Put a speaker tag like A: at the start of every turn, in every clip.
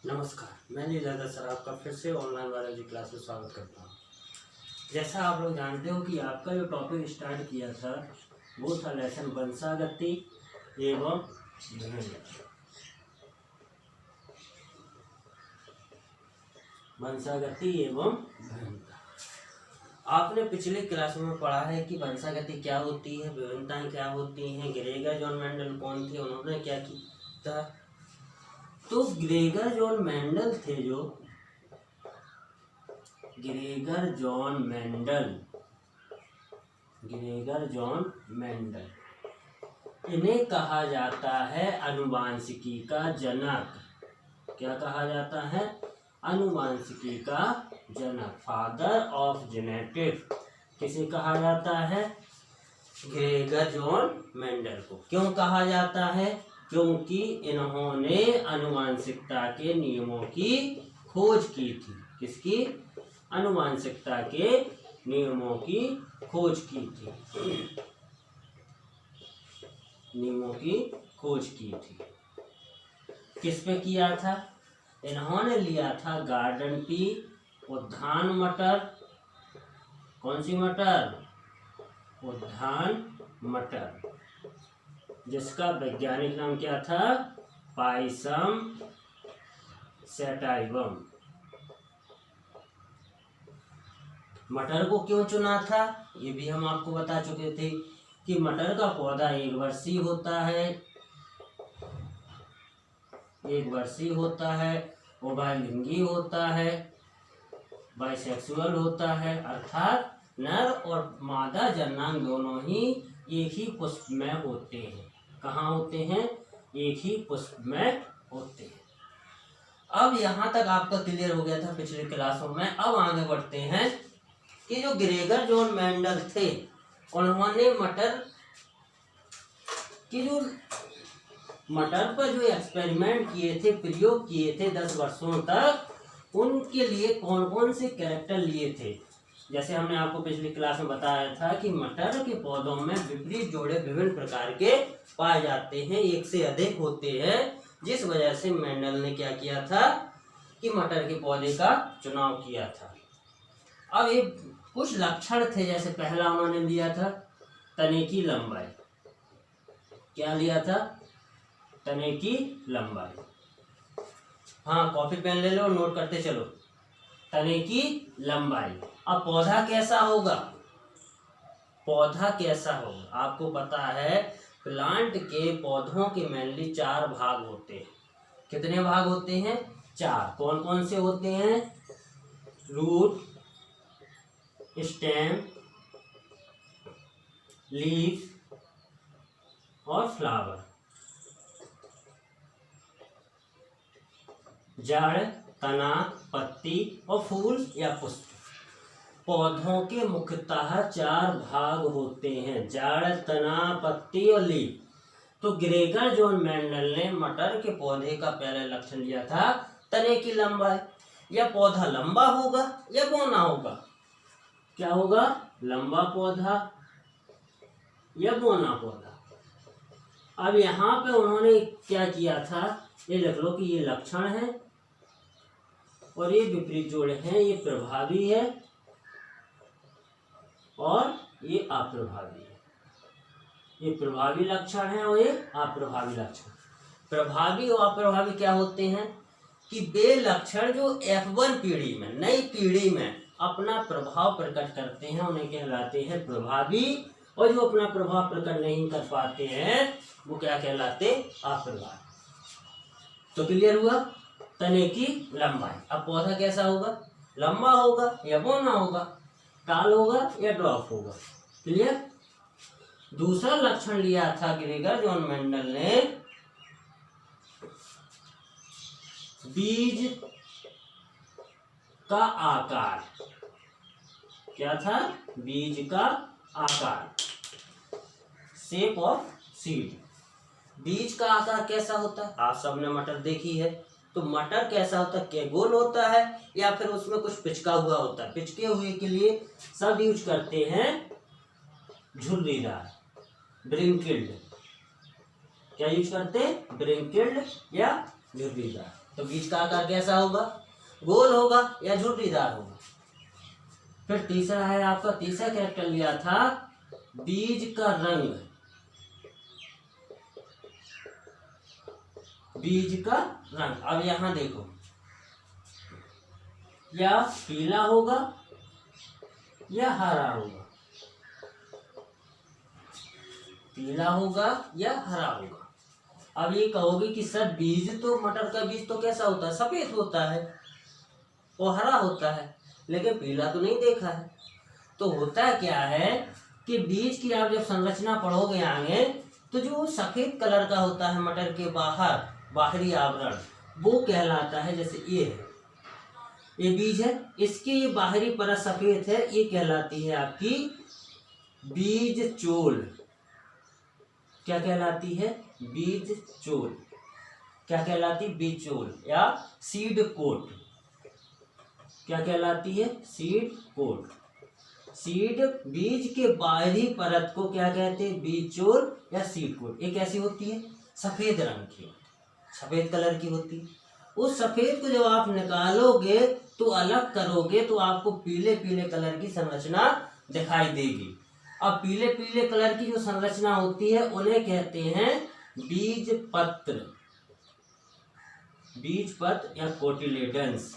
A: नमस्कार, मैं लीलाधर सर आपका फिर से ऑनलाइन बायोलॉजी क्लास में स्वागत करता हूँ। जैसा आप लोग जानते हो कि आपका जो टॉपिक स्टार्ट किया था वो था लेसन वंशागति एवं भिन्नता। वंशागति एवं भिन्नता आपने पिछले क्लास में पढ़ा है कि वंशागति क्या होती है, विभिन्नताएं क्या होती हैं, ग्रेगर जॉन मेंडल कौन थे, उन्होंने क्या किया था। तो ग्रेगर जॉन मेंडल थे जो ग्रेगर जॉन मेंडल इन्हें कहा जाता है आनुवांशिकी का जनक। क्या कहा जाता है? आनुवांशिकी का जनक, फादर ऑफ जेनेटिक्स। किसे कहा जाता है? ग्रेगर जॉन मेंडल को। क्यों कहा जाता है? क्योंकि इन्होंने आनुवांशिकता के नियमों की खोज की थी। किसकी? आनुवांशिकता के नियमों की खोज की थी। किस पे किया था? इन्होंने लिया था गार्डन पी, उद्यान मटर। कौन सी मटर? उद्यान मटर, जिसका वैज्ञानिक नाम क्या था? पाइसम सैटाइवम। मटर को क्यों चुना था ये भी हम आपको बता चुके थे कि मटर का पौधा एक वर्षीय होता है, उभयलिंगी होता है, बाइसेक्सुअल होता है, अर्थात नर और मादा जननांग दोनों ही एक ही पुष्प में होते हैं। कहाँ होते हैं? एक ही पुष्प में होते हैं। अब यहाँ तक आपका क्लियर हो गया था पिछले क्लासों में। अब आगे बढ़ते हैं कि जो ग्रेगर जॉन मेंडल थे उन्होंने मटर पर जो एक्सपेरिमेंट किए थे, प्रयोग किए थे 10 वर्षों तक, उनके लिए कौन कौन से कैरेक्टर लिए थे। जैसे हमने आपको पिछली क्लास में बताया था कि मटर के पौधों में विपरीत जोड़े विभिन्न प्रकार के पाए जाते हैं, एक से अधिक होते हैं, जिस वजह से मेंडल ने क्या किया था कि मटर के पौधे का चुनाव किया था। अब ये कुछ लक्षण थे। जैसे पहला उन्होंने लिया था तने की लंबाई। क्या लिया था? तने की लंबाई। हाँ, कॉपी पेन ले लो, नोट करते चलो। तने की लंबाई। अब पौधा कैसा होगा? आपको पता है प्लांट के पौधों के मेनली 4 भाग होते हैं। कितने भाग होते हैं? 4। कौन कौन से होते हैं? रूट, स्टेम, लीफ और फ्लावर। जड़, तना, पत्ती और फूल या पुष्प। पौधों के मुख्यतः 4 भाग होते हैं, जड़, तना, पत्ती और लीफ। तो ग्रेगर जॉन मेंडल ने मटर के पौधे का पहला लक्षण लिया था तने की लंबाई। या पौधा लंबा होगा या बौना होगा? क्या होगा? लंबा पौधा या बौना पौधा। अब यहाँ पे उन्होंने क्या किया था, ये लिख लो कि ये लक्षण है और ये विपरीत जोड़े हैं। ये प्रभावी है और ये अप्रभावी है। ये प्रभावी लक्षण है और ये अप्रभावी लक्षण। प्रभावी और अप्रभावी क्या होते हैं कि वे लक्षण जो F1 पीढ़ी में, नई पीढ़ी में अपना प्रभाव प्रकट करते हैं, उन्हें कहलाते हैं प्रभावी। और जो अपना प्रभाव प्रकट नहीं कर पाते हैं वो क्या कहलाते? अप्रभावी। तो क्लियर हुआ? तने की लंबाई। अब पौधा कैसा होगा? लंबा होगा या बौना होगा? टाल होगा या ड्रॉप होगा? क्लियर? दूसरा लक्षण लिया था ग्रेगर जॉन मेंडल ने, बीज का आकार। क्या था? बीज का आकार, शेप ऑफ सीड। बीज का आकार कैसा होता है? आप सबने मटर देखी है, तो मटर कैसा होता है? क्या गोल होता है या फिर उसमें कुछ पिचका हुआ होता है? पिचके हुए के लिए सब यूज करते हैं झुर्रीदार, ब्रिंकिल्ड। क्या यूज करते हैं? ब्रिंकिल्ड या झुर्रीदार। तो बीज का आकार कैसा होगा? गोल होगा या झुर्रीदार होगा। फिर तीसरा है आपका, तीसरा कैरेक्टर लिया था बीज का रंग। बीज का रंग, अब यहां देखो, या पीला होगा या हरा होगा, पीला होगा या हरा होगा। अब ये कहोगे कि सर बीज तो, मटर का बीज तो कैसा होता है? सफेद होता है और हरा होता है, लेकिन पीला तो नहीं देखा है। तो होता क्या है कि बीज की आप जब संरचना पढ़ोगे आगे, तो जो सफेद कलर का होता है मटर के बाहर, बाहरी आवरण, वो कहलाता है, जैसे ये है, ये बीज है, इसकी ये बाहरी परत सफेद है, ये कहलाती है आपकी बीज चोल। क्या कहलाती है? बीज चोल। क्या कहलाती? बीज चोल या सीड कोट। क्या कहलाती है? Seed coat. सीड, बीज के बाहरी परत को क्या कहते हैं? बीज चोल या सीड कोट। ये कैसी होती है? सफेद रंग की, सफेद कलर की होती है। उस सफेद को जब आप निकालोगे तो अलग करोगे तो आपको पीले पीले कलर की संरचना दिखाई देगी। अब पीले पीले कलर की जो संरचना होती है उन्हें कहते हैं बीज पत्र। बीज पत्र या कोटिलेडन्स।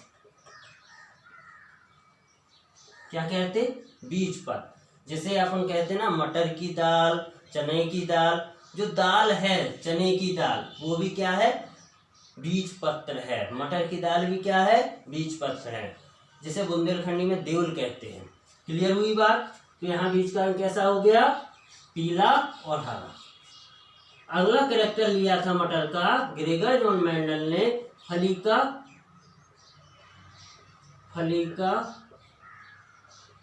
A: क्या कहते? बीज पत्र। जैसे अपन कहते हैं ना, मटर की दाल, चने की दाल, जो दाल है चने की दाल, वो भी क्या है? बीज पत्र है। मटर की दाल भी क्या है? बीज पत्र है, जिसे बुंदेलखंडी में देउल कहते हैं। क्लियर हुई बात? तो यहाँ बीज का रंग कैसा हो गया? पीला और हरा। अगला कैरेक्टर लिया था मटर का ग्रेगर जॉन मेंडल ने, फली का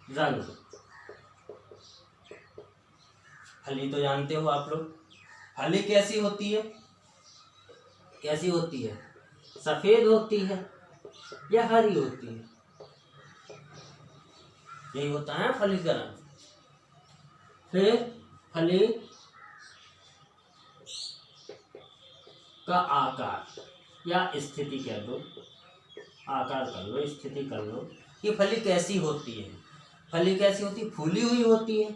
A: रंग। फली तो जानते हो आप लोग, फली कैसी होती है? कैसी होती है? सफेद होती है या हरी होती है? यही होता है फली का रंग। फिर फली का आकार या स्थिति कह दो, आकार कर लो, स्थिति कर लो। ये फली कैसी होती है? फली कैसी होती है? फूली हुई होती है।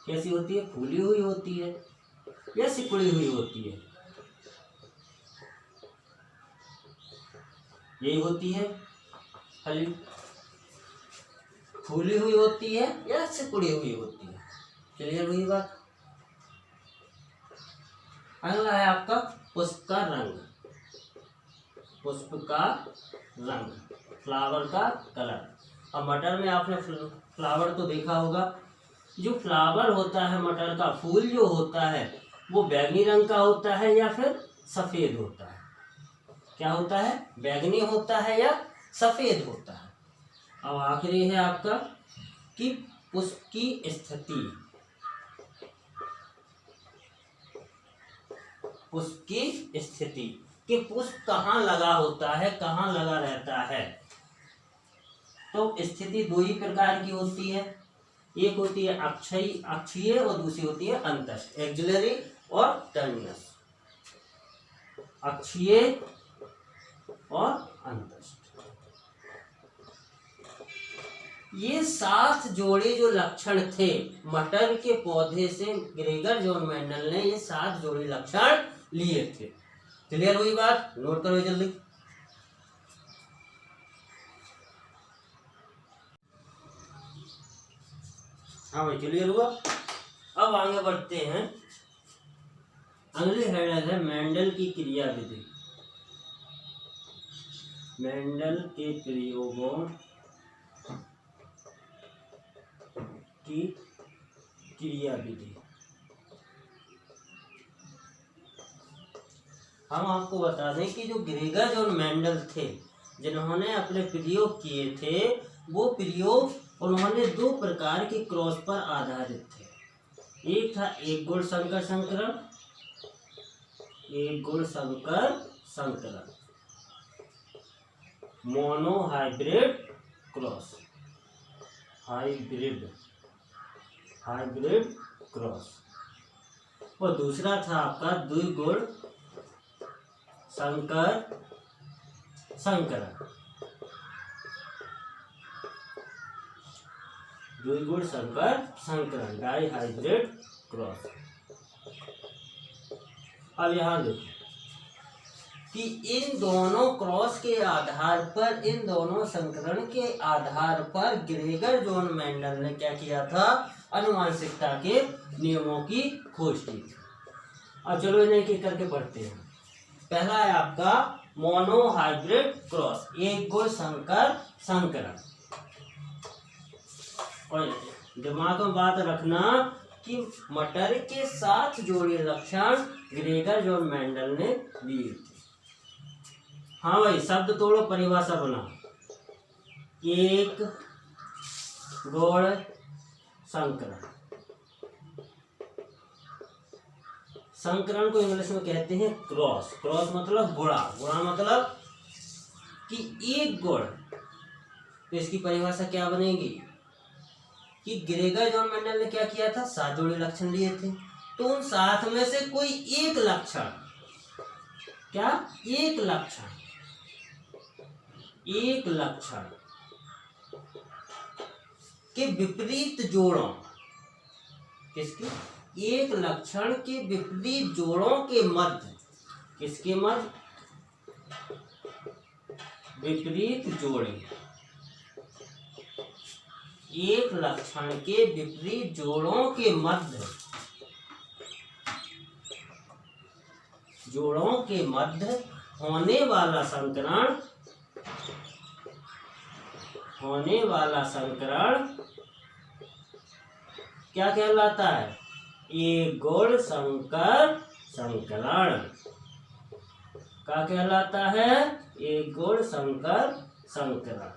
A: कैसी होती है? फूली हुई होती है या सिकुड़ी हुई होती है? यही होती है फली। फूली हुई होती है या सिकुड़ी हुई होती है? क्लियर हुई बात? अगला है आपका पुष्प का रंग। पुष्प का रंग, फ्लावर का कलर। अब मटर में आपने फ्लावर तो देखा होगा। जो फ्लावर होता है मटर का, फूल जो होता है, वो बैंगनी रंग का होता है या फिर सफेद होता है? क्या होता है? बैंगनी होता है या सफेद होता है। अब आखिरी है आपका कि पुष्प की स्थिति। पुष्प की स्थिति कि पुष्प कहाँ लगा होता है, कहाँ लगा रहता है। तो स्थिति दो ही प्रकार की होती है। एक होती है अक्षीय और दूसरी होती है अंतस्थ, एक्सिलरी और टर्मिनस। अक्षीय और अंतस्थ, ये 7 जोड़े जो लक्षण थे मटर के पौधे से, ग्रेगर जॉन मेंडल ने ये 7 जोड़े लक्षण लिए थे। क्लियर हुई बात? नोट करो जल्दी। हाँ भाई, क्लियर हुआ? अब आगे बढ़ते हैं। अगली हेडर है मेंडल की क्रिया विधि। मेंडल के प्रयोगों की क्रिया विधि। हम आपको बता दें कि जो ग्रेगर जॉन मेंडल थे, जिन्होंने अपने प्रयोग किए थे, वो प्रयोग उन्होंने 2 प्रकार के क्रॉस पर आधारित थे। एक था एक गुण संकर संकरण, एक गुण संकर संकरण, mono hybrid cross, hybrid cross. और दूसरा था आपका द्विगुण संकर संकरण। द्विगुण संकर संकरण, डाइहाइब्रिड क्रॉस। अब यहां देखो कि इन दोनों क्रॉस के आधार पर, इन दोनों संकरण के आधार पर ग्रेगर जॉन मेंडल ने क्या किया था, आनुवंशिकता के नियमों की खोज की थी। अब चलो इन्हें एक करके पढ़ते हैं। पहला है आपका मोनोहाइब्रिड क्रॉस, एक गुण संकर संकरण। और दिमाग में बात रखना कि मटर के साथ जोड़े लक्षण ग्रेगर जॉन मेंडल ने लिए थे। हाँ भाई, शब्द तोड़ो, परिभाषा बना। एक गुण संकरण, संकरण को इंग्लिश में कहते हैं क्रॉस। क्रॉस मतलब गुणा, गुणा मतलब कि एक गुण। तो इसकी परिभाषा क्या बनेगी कि ग्रेगर जॉन मेंडल ने क्या किया था, 7 जोड़े लक्षण लिए थे। तो उन 7 में से कोई एक लक्षण, क्या, एक लक्षण के विपरीत जोड़ों, किसके, एक लक्षण के विपरीत जोड़ों के मध्य, किसके मध्य, विपरीत जोड़े, एक लक्षण के विपरीत जोड़ों के मध्य, जोड़ों के मध्य होने वाला संकरण, होने वाला संकरण क्या कहलाता है, एक गुण संकर संकरण। क्या कहलाता है, एक गुण संकर संकरण।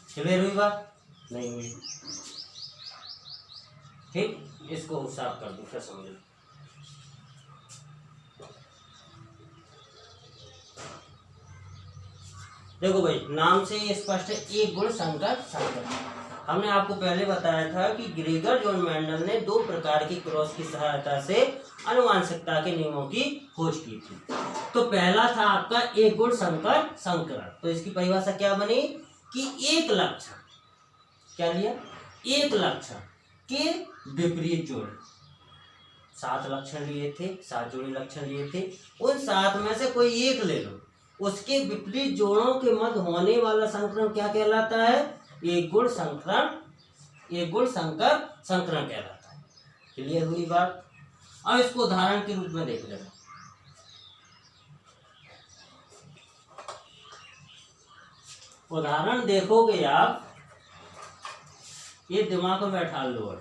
A: क्लियर हुई बात? नहीं हुई? ठीक, इसको साफ कर दो, फिर समझ लो। देखो भाई, नाम से ये स्पष्ट है, एक गुण संकर संकरण। हमने आपको पहले बताया था कि ग्रेगर जॉन मेंडल ने 2 प्रकार की क्रॉस की सहायता से आनुवंशिकता के नियमों की खोज की थी। तो पहला था आपका एक गुण संकर संकरण। तो इसकी परिभाषा क्या बनी कि एक लक्षण, क्या लिया, एक लक्षण के विपरीत जोड़े। 7 लक्षण लिए थे, 7 जोड़े लक्षण लिए थे। उन 7 में से कोई एक ले लो, उसके विपरीत जोड़ों के मध्य होने वाला संकरण क्या कहलाता है, एक गुण संकरण, एक गुण संकर संकरण कहलाता है। क्लियर हुई बात? अब इसको उदाहरण के रूप में देख लेना। उदाहरण देखोगे आप, ये दिमाग में बैठा लो।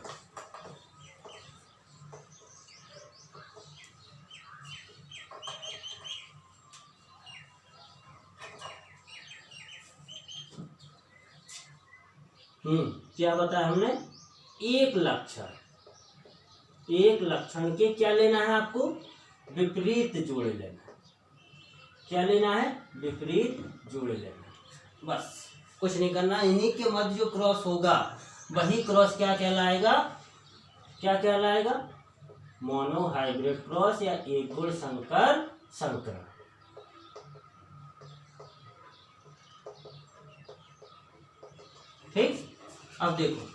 A: क्या बताया हमने, एक लक्षण, एक लक्षण के क्या लेना है आपको, विपरीत जोड़े लेना है। क्या लेना है, विपरीत जोड़े लेना है। बस कुछ नहीं करना। इन्हीं के मध्य जो क्रॉस होगा वही क्रॉस क्या कहलाएगा, क्या कहलाएगा, मोनोहाइब्रिड क्रॉस या एक गुण संकर संकरण। ठीक, अब देखो,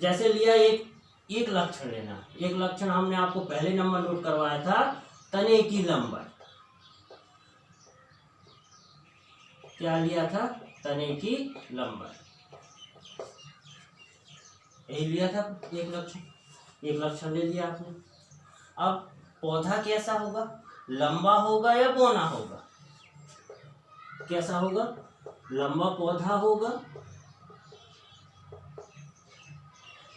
A: जैसे लिया एक लक्षण लेना। एक लक्षण हमने आपको पहले नंबर नोट करवाया था, तने की लंबाई। क्या लिया था, तने की लंबाई, यही लिया था एक लक्षण। एक लक्षण ले लिया आपने। अब पौधा कैसा होगा, लंबा होगा या बौना होगा, कैसा होगा, लंबा पौधा होगा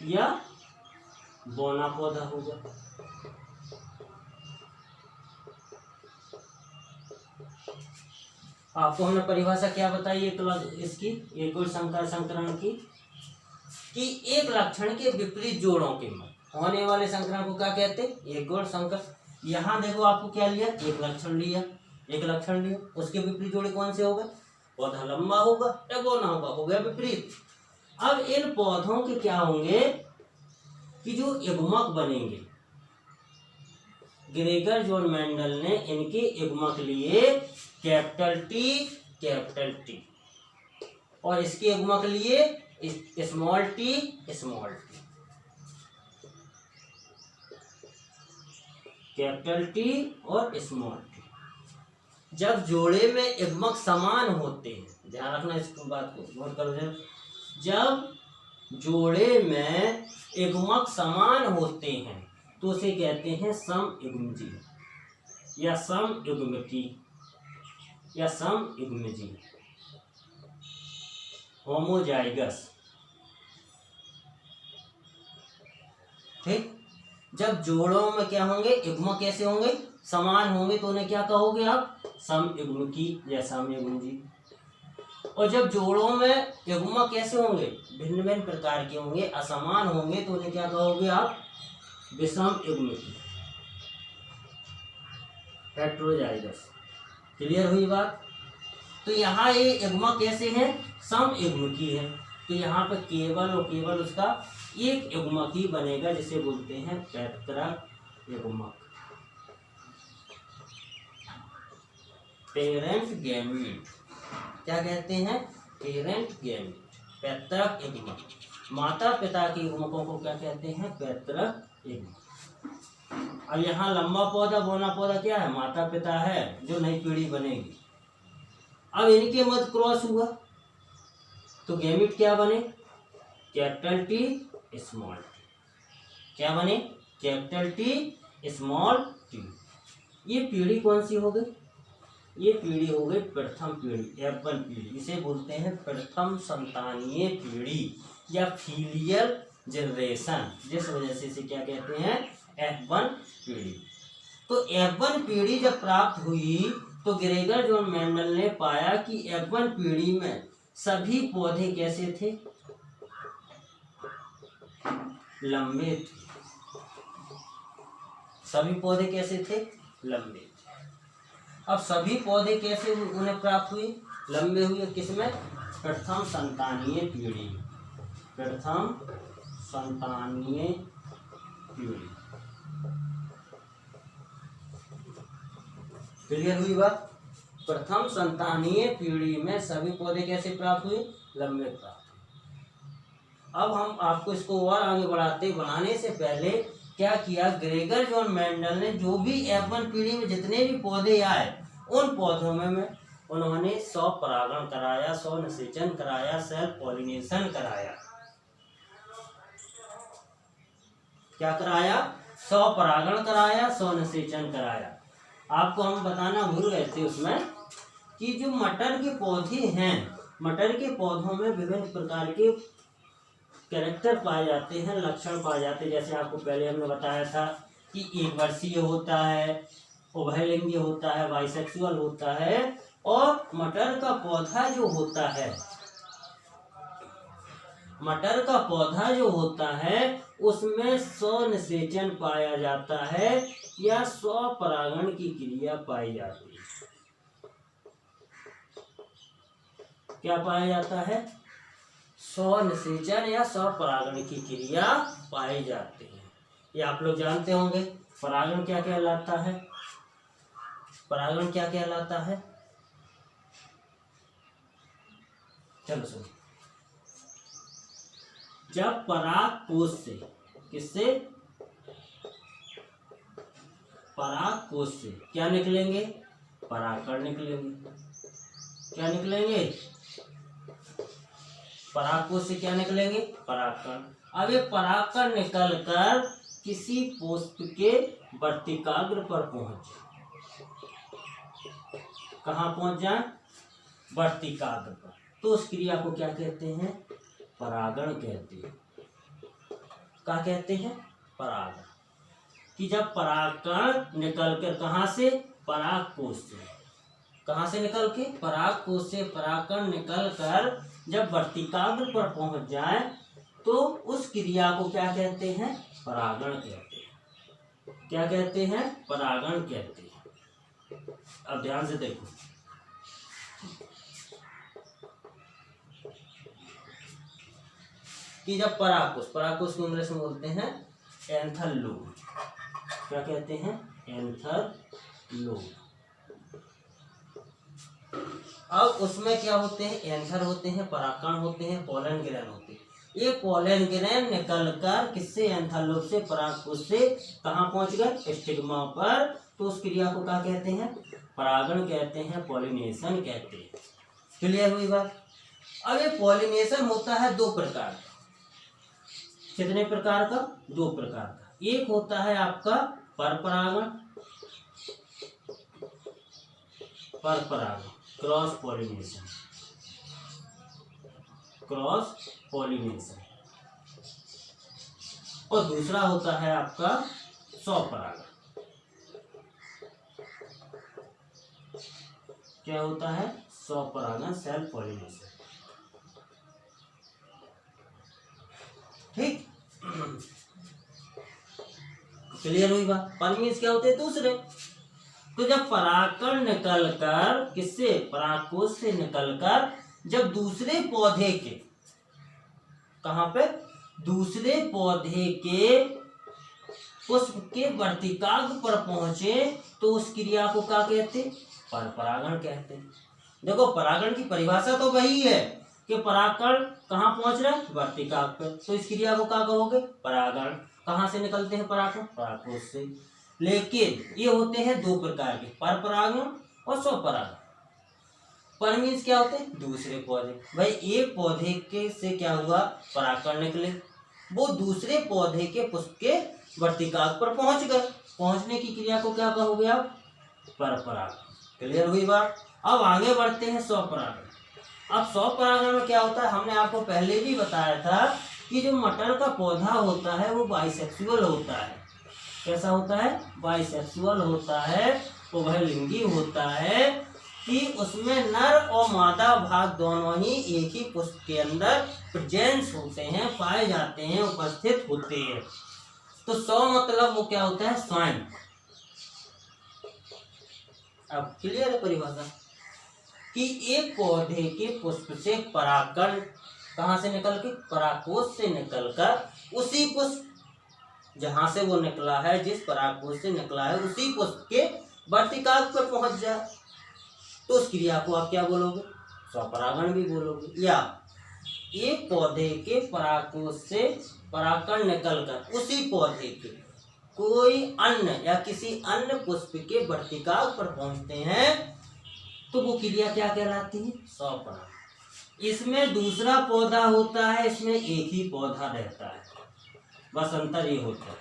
A: या बौना पौधा होगा। आपको हमने परिभाषा क्या बताई इसकी, एक गुण संकर संकरण की, कि एक लक्षण के विपरीत जोड़ों के मध्य होने वाले संकरण को क्या कहते हैं, एक गुण संकर। यहाँ देखो आपको क्या लिया, एक लक्षण लिया, एक लक्षण लिया, उसके विपरीत जोड़े कौन से होगा, पौधा लंबा होगा या बौना होगा, हो गया विपरीत। अब इन पौधों के क्या होंगे कि जो युग्मक बनेंगे, ग्रेगर जॉन मेंडल ने इनके युग्मक लिए कैपिटल टी और इसके युग्मक लिए स्मॉल टी। कैपिटल टी और स्मॉल टी। जब जोड़े में युग्मक समान होते हैं, ध्यान रखना इस बात को, नोट करो जरा। जब जोड़े में युग्मक समान होते हैं तो उसे कहते हैं समयुग्मजी या समयुग्मकी या समयुग्मजी, होमोजाइगस। ठीक, जब जोड़ों में क्या होंगे, युग्मक कैसे होंगे, समान होंगे तो उन्हें क्या कहोगे आप, समयुग्मकी या समयुग्मजी। और जब जोड़ों में युग्मक कैसे होंगे, भिन्न भिन्न प्रकार के होंगे, असमान होंगे तो उन्हें क्या कहोगे आप, विषम युग्मकी, हेटेरोजाइगस। क्लियर हुई बात। तो यहाँ ये युग्मक कैसे हैं, समयुग्मकी है। तो यहाँ पर केवल और केवल उसका एक युग्मक ही बनेगा जिसे बोलते हैं पैतृक युग्मक, पेरेंट गैमीट। क्या कहते हैं, पेरेंट गैमीट, पैतृक युग्मक। माता पिता के युग्मकों को क्या कहते हैं, पैतृक युग्मक। अब यहाँ लंबा पौधा बौना पौधा क्या है, माता पिता है जो नई पीढ़ी बनेगी। अब इनके मध्य क्रॉस हुआ तो गैमीट क्या बने, कैपिटल टी स्मॉल टी। क्या बने, कैपिटल टी स्मॉल टी। ये पीढ़ी कौन सी हो गई, ये पीढ़ी हो गई प्रथम पीढ़ी, F1 पीढ़ी। इसे बोलते हैं प्रथम संतानीय पीढ़ी या फीलियल जनरेशन, जिस वजह से इसे क्या कहते हैं, F1 पीढ़ी। तो F1 पीढ़ी जब प्राप्त हुई तो ग्रेगर जॉन मेंडल ने पाया कि F1 पीढ़ी में सभी पौधे कैसे थे, लंबे थे। सभी पौधे कैसे थे, लंबे थे। अब सभी पौधे कैसे उन्हें प्राप्त हुए, लंबे हुए, किसमें, प्रथम संतानीय पीढ़ी, प्रथम संतानीय पीढ़ी। क्लियर हुई बात। प्रथम संतानीय पीढ़ी में सभी पौधे कैसे प्राप्त हुए, लंबे प्राप्त हुए। अब हम आपको इसको और आगे बढ़ाने से पहले क्या किया, ग्रेगर जॉन मेंडल ने जो भी F1 पीढ़ी में जितने भी पौधे आए उन पौधों में उन्होंने स्वपरागण कराया, स्वनिषेचन कराया, सेल्फ पॉलिनेशन कराया। क्या कराया, स्वपरागण कराया, स्वनिषेचन कराया। आपको हम बताना भूल गए थे उसमें कि जो मटर के पौधे हैं, मटर के पौधों में विभिन्न प्रकार के कैरेक्टर पाए जाते हैं, लक्षण पाए जाते हैं। जैसे आपको पहले हमने बताया था कि एक वर्षीय होता है, उभयलिंगी होता है, बाइसेक्सुअल होता है। और मटर का पौधा जो होता है, मटर का पौधा जो होता है उसमें स्वनिषेचन पाया जाता है या स्वपरागण की क्रिया पाई जाती है। क्या पाया जाता है, स्वनिषेचन या स्वपरागण की क्रिया पाई जाती है। ये आप लोग जानते होंगे। परागण क्या कहलाता है, परागण क्या कहलाता है, चलो सुनो। जब पराग कोश से, किससे, पराग कोश से क्या निकलेंगे, परागकण निकलेंगे। क्या निकलेंगे, पराग कोश से क्या निकलेंगे, परागकण। अब ये परागकण निकलकर किसी पुष्प के वर्तिकाग्र पर पहुंच जाए। कहाँ पहुंच जाए, वर्तिकाग्र पर। तो उस क्रिया को क्या कहते हैं, परागण कहते हैं। क्या कहते हैं, परागण। कि जब परागकण निकलकर कहाँ से, पराग कोश से, कहाँ से निकल के, पराग कोश से परागकण निकलकर जब वर्तिकाग्र पर पहुंच जाए तो उस क्रिया को क्या कहते हैं, परागण कहते हैं। क्या कहते हैं, परागण कहते हैं। अब ध्यान से देखो, कि जब परागपुष्प को इंग्लिश में बोलते हैं एंथर लोब। क्या कहते हैं? Anther lobe. अब उसमें क्या होते हैं? एंथर होते हैं, परागकण होते हैं, पोलन ग्रेन होते हैं। ये पोलन ग्रेन निकल कर किससे? एंथर लोब से, परागपुष्प से कहाँ पहुंच गए? स्टिग्मा पर। तो उस क्रिया को क्या कहते हैं? परागण कहते हैं, पॉलिनेशन कहते हैं। क्लियर हुई बात? अब ये पॉलिनेशन होता है दो प्रकार का। कितने प्रकार का? दो प्रकार का। एक होता है आपका परपरागण, क्रॉस पॉलिनेशन, और दूसरा होता है आपका स्वपरागण। क्या होता है? स्वपरागण, सेल्फ पॉलिनेशन। ठीक, क्लियर हुई बात? पॉलिनेशन क्या होते हैं? दूसरे। तो जब परागकण निकलकर किससे? परागकोश से निकलकर जब दूसरे पौधे के, कहां पे? दूसरे पौधे के पुष्प के वर्तिकाग्र पर पहुंचे तो उस क्रिया को क्या कहते? परपरागण कहते हैं। देखो, परागण की परिभाषा तो वही है कि परागकण कहाँ पहुंच रहा है? वर्तिकाग्र पर। तो इस क्रिया को क्या कहोगे? परागण। कहाँ से निकलते हैं परागकण? परागकोश से। लेकिन ये होते हैं दो प्रकार के, परपरागण और स्वपरागण। पर मीन्स क्या होते हैं? दूसरे पौधे। भाई एक पौधे के से क्या हुआ? परागकण निकले, वो दूसरे पौधे के पुष्प के वर्तिकाग्र पर पहुंच गए। पहुंचने की क्रिया को क्या कहोगे आप? परपरागण। क्लियर हुई बात? अब आगे बढ़ते हैं स्वपरागण। अब स्वपरागण में क्या होता है? हमने आपको पहले भी बताया था कि जो मटर का पौधा होता है वो बाइसेक्सुअल होता है। कैसा होता है? बाइसेक्सुअल होता है, उभयलिंगी होता है, कि उसमें नर और मादा भाग दोनों ही एक ही पुष्प के अंदर प्रेजेंस होते हैं, पाए जाते हैं, उपस्थित होते हैं। तो स्व मतलब वो क्या होता है? स्वयं। अब क्लियर है परिभाषा? कि एक पौधे के पुष्प से परागकण कहाँ से निकल के? परागकोश से निकलकर उसी पुष्प जहां से वो निकला है, जिस परागकोश से निकला है, उसी पुष्प के वर्तिकाग्र पर पहुंच जाए तो उस क्रिया को आप क्या बोलोगे? स्वपरागण भी बोलोगे। या एक पौधे के परागकोश से परागकण निकलकर उसी पौधे के कोई अन्य या किसी अन्य पुष्प के वर्तिकाग्र पर पहुंचते हैं तो वो क्रिया क्या कहलाती है? स्वपरागण। इसमें दूसरा पौधा होता है, इसमें एक ही पौधा रहता है, बस अंतर ये होता है।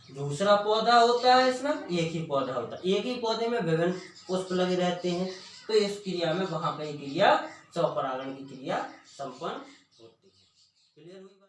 A: दूसरा पौधा होता है, इसमें एक ही पौधा होता है। एक ही पौधे में विभिन्न पुष्प लगे रहते हैं, तो इस क्रिया में वहां पर क्रिया स्वपरागण की क्रिया संपन्न होती है। क्लियर हुई?